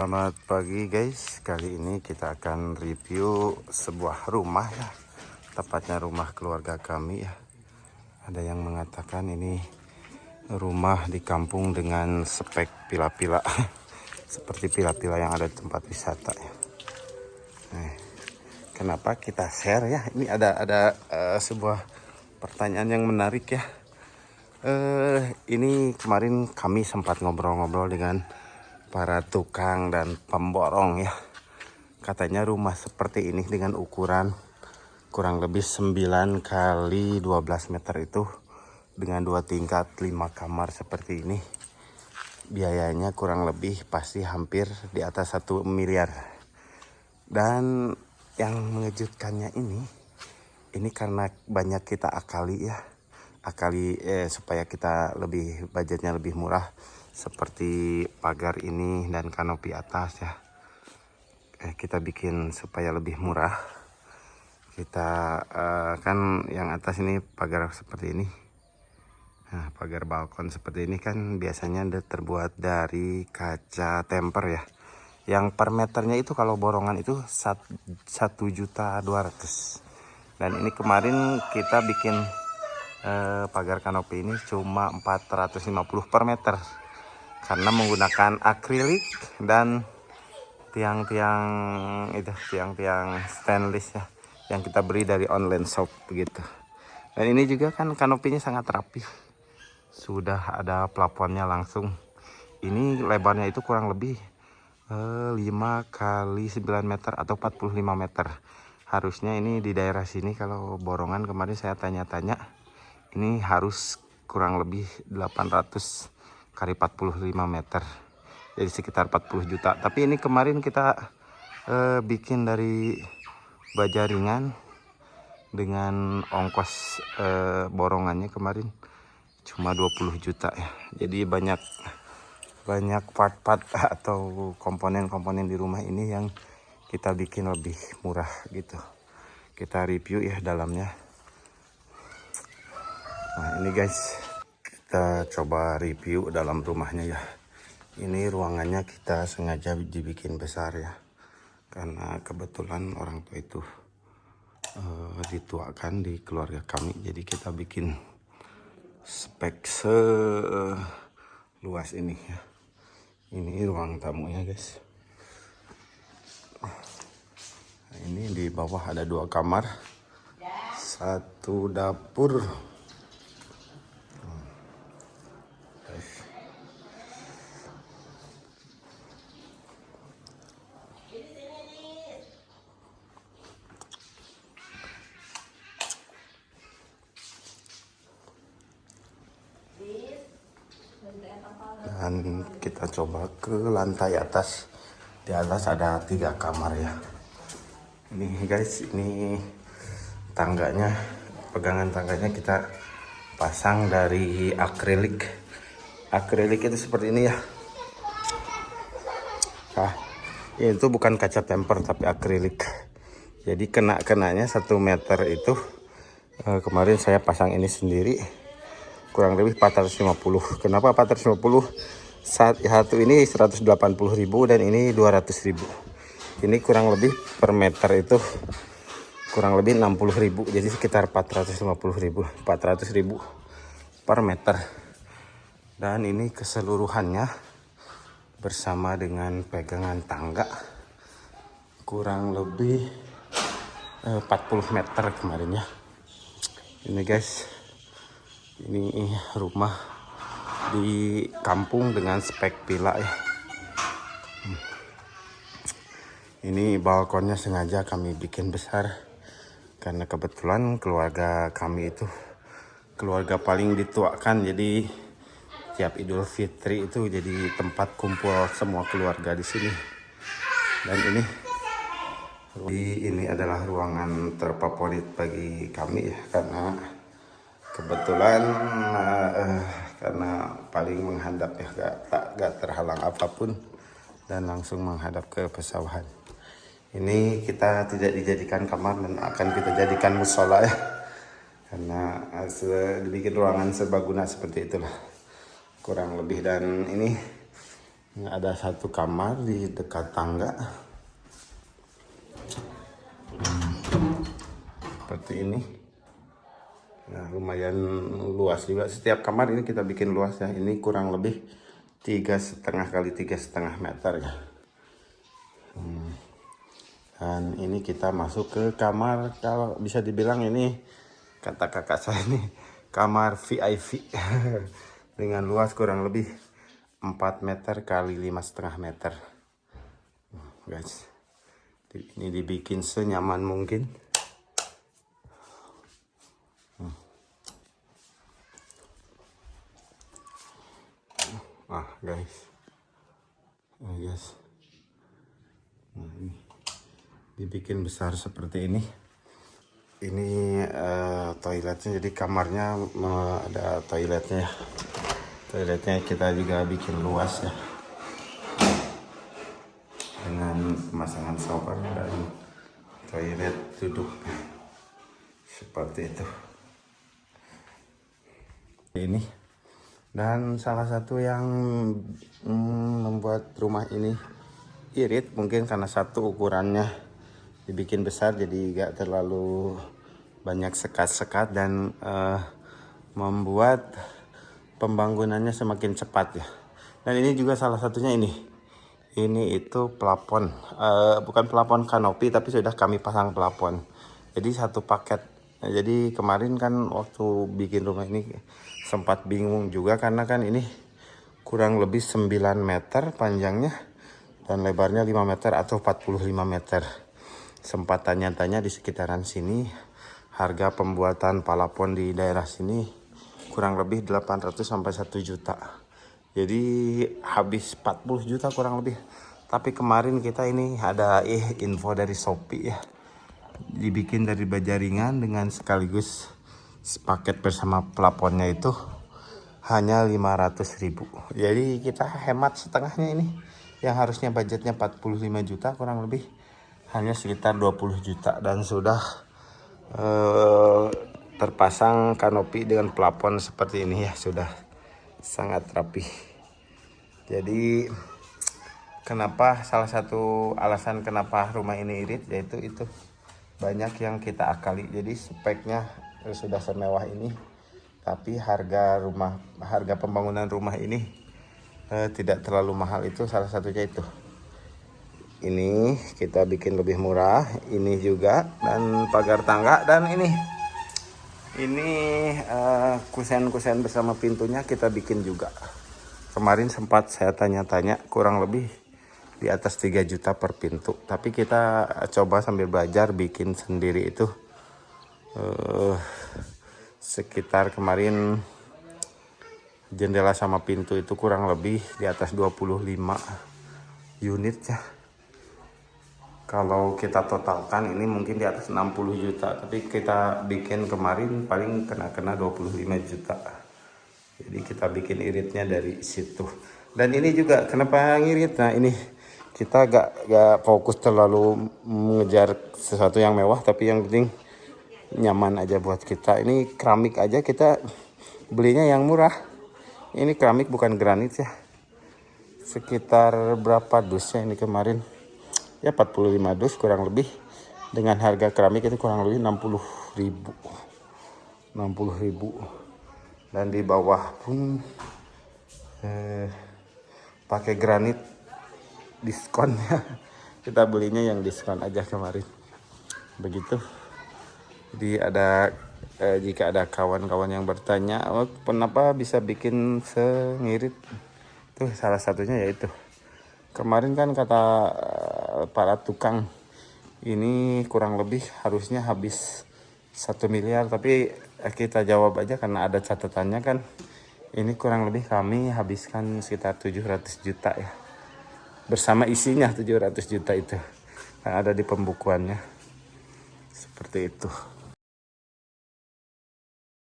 Selamat pagi guys, kali ini kita akan review sebuah rumah ya, tepatnya rumah keluarga kami ya. Ada yang mengatakan ini rumah di kampung dengan spek pila-pila seperti pila-pila yang ada di tempat wisata ya. Nah, kenapa kita share ya? Ini ada sebuah pertanyaan yang menarik ya. Ini kemarin kami sempat ngobrol-ngobrol dengan para tukang dan pemborong ya. Katanya rumah seperti ini dengan ukuran kurang lebih 9 kali 12 meter itu dengan 2 tingkat 5 kamar seperti ini, biayanya kurang lebih pasti hampir di atas 1 miliar. Dan yang mengejutkannya ini karena banyak kita akali supaya kita budgetnya lebih murah, seperti pagar ini dan kanopi atas ya. Kita bikin supaya lebih murah. Kita kan yang atas ini pagar seperti ini. Nah, pagar balkon seperti ini kan biasanya terbuat dari kaca temper ya. Yang per meternya itu kalau borongan itu 1.200.000. Dan ini kemarin kita bikin pagar kanopi ini cuma 450 per meter. Karena menggunakan akrilik dan tiang-tiang stainless ya, yang kita beli dari online shop begitu. Dan ini juga kan kanopinya sangat rapi, sudah ada plafonnya langsung. Ini lebarnya itu kurang lebih 5 kali 9 meter atau 45 meter. Harusnya ini di daerah sini kalau borongan kemarin saya tanya-tanya, ini harus kurang lebih 800 kali 45 meter, jadi sekitar 40 juta. Tapi ini kemarin kita bikin dari baja ringan dengan ongkos borongannya kemarin cuma 20 juta ya. Jadi banyak part-part atau komponen-komponen di rumah ini yang kita bikin lebih murah gitu. Kita review ya dalamnya. Nah ini guys, kita coba review dalam rumahnya ya. Ini ruangannya kita sengaja dibikin besar ya, karena kebetulan orang tua itu dituakan di keluarga kami. Jadi kita bikin spek seluas ini ya. Ini ruang tamunya guys. Nah, ini di bawah ada 2 kamar, 1 dapur. Dan kita coba ke lantai atas. Di atas ada 3 kamar ya. Ini guys, ini tangganya, pegangan tangganya kita pasang dari akrilik. Akrilik itu seperti ini ya. Nah, itu bukan kaca temper tapi akrilik. Jadi kenanya 1 meter itu kemarin saya pasang ini sendiri kurang lebih 450. Kenapa 450? Satu ini 180.000 dan ini 200.000. Ini kurang lebih per meter itu kurang lebih 60.000. Jadi sekitar 450.000, 400.000 per meter. Dan ini keseluruhannya bersama dengan pegangan tangga kurang lebih 40 meter kemarin ya. Ini guys, ini rumah di kampung dengan spek villa ya. Ini balkonnya sengaja kami bikin besar karena kebetulan keluarga kami itu keluarga paling dituakan. Jadi tiap Idul Fitri itu jadi tempat kumpul semua keluarga di sini. Dan ini adalah ruangan terfavorit bagi kami ya, karena kebetulan karena paling menghadap ya, gak terhalang apapun dan langsung menghadap ke pesawahan. Ini kita tidak dijadikan kamar dan akan kita jadikan musola ya, karena dibikin ruangan serbaguna seperti itulah kurang lebih. Dan ini Ini ada satu kamar di dekat tangga. Seperti ini. Nah, lumayan luas juga. Setiap kamar ini kita bikin luas ya. Ini kurang lebih 3,5 kali 3,5 meter ya. Dan ini kita masuk ke kamar, kalau bisa dibilang ini kata kakak saya ini kamar VIP dengan luas kurang lebih 4 meter kali 5,5 meter. Guys, ini dibikin senyaman mungkin. Guys, nah, ini dibikin besar seperti ini. Ini toiletnya, jadi kamarnya ada toiletnya. Toiletnya kita juga bikin luas ya, dengan pemasangan shower dan toilet duduk seperti itu. Ini dan salah satu yang membuat rumah ini irit mungkin karena satu ukurannya dibikin besar, jadi gak terlalu banyak sekat-sekat dan membuat pembangunannya semakin cepat ya. Dan ini juga salah satunya ini itu plafon, bukan plafon kanopi tapi sudah kami pasang plafon, jadi satu paket. Nah, jadi kemarin kan waktu bikin rumah ini sempat bingung juga karena kan ini kurang lebih 9 meter panjangnya dan lebarnya 5 meter atau 45 meter. Sempat tanya-tanya di sekitaran sini, harga pembuatan plafon di daerah sini kurang lebih 800 sampai 1 juta. Jadi habis 40 juta kurang lebih. Tapi kemarin kita ini ada info dari Shopee ya. Dibikin dari baja ringan dengan sekaligus paket bersama plafonnya itu hanya 500.000. Jadi kita hemat setengahnya ini. Yang harusnya budgetnya 45 juta kurang lebih hanya sekitar 20 juta dan sudah terpasang kanopi dengan plafon seperti ini ya, sudah sangat rapi. Jadi kenapa, salah satu alasan kenapa rumah ini irit yaitu itu banyak yang kita akali. Jadi speknya sudah semewah ini, tapi harga pembangunan rumah ini tidak terlalu mahal, itu salah satunya itu. Ini kita bikin lebih murah, ini juga, dan pagar tangga, dan ini kusen-kusen bersama pintunya kita bikin juga. Kemarin sempat saya tanya-tanya, kurang lebih di atas 3 juta per pintu, tapi kita coba sambil belajar bikin sendiri itu sekitar kemarin jendela sama pintu itu kurang lebih di atas 25 unit ya. Kalau kita totalkan ini mungkin di atas 60 juta, tapi kita bikin kemarin paling kena 25 juta. Jadi kita bikin iritnya dari situ. Dan ini juga kenapa ngirit? Nah, ini kita gak fokus terlalu mengejar sesuatu yang mewah, tapi yang penting nyaman aja buat kita. Ini keramik aja kita belinya yang murah. Ini keramik bukan granit ya. Sekitar berapa dusnya ini kemarin? Ya 45 dus kurang lebih, dengan harga keramik itu kurang lebih 60.000. Dan di bawah pun pakai granit diskonnya. Kita belinya yang diskon aja kemarin. Begitu. Jadi ada jika ada kawan-kawan yang bertanya, kenapa bisa bikin sengirit? Tuh salah satunya yaitu kemarin kan kata para tukang ini kurang lebih harusnya habis 1 miliar, tapi kita jawab aja karena ada catatannya kan. Ini kurang lebih kami habiskan sekitar 700 juta ya. Bersama isinya 700 juta itu. Yang ada di pembukuannya. Seperti itu.